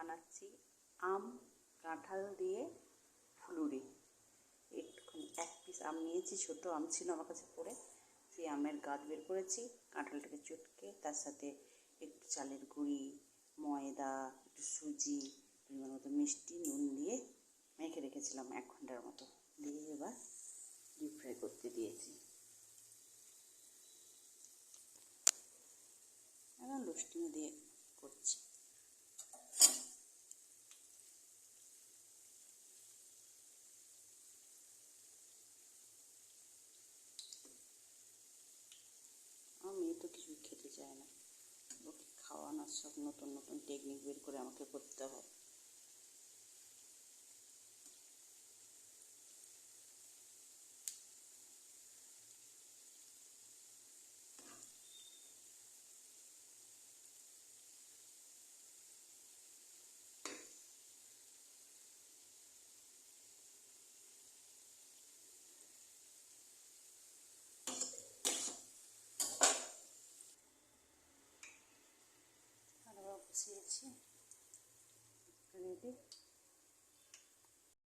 বানাচ্ছি আম কাঁঠাল দিয়ে ফুলুরি। একটুখানি 1 পিস আম নিয়েছি, ছোটো আম ছিল আমার কাছে পড়ে, সেই আমের গাঁট বের করেছি, কাঁঠালটাকে চটকে তার সাথে একটু চালের গুঁড়ি, ময়দা, একটু সুজি, পরিমাণ মতো মিষ্টি, নুন দিয়ে মেখে রেখেছিলাম 1 ঘন্টার মতো। দিয়ে এবার ডিপ ফ্রাই করতে দিয়েছি। এখন লোস্টিং দিয়ে করছি। আমার মেয়ে তো কিছুই খেতে চায় না, ওকে খাওয়ানোর সব নতুন নতুন টেকনিক বের করে আমাকে করতে হয়। বসিয়েছি রেডি।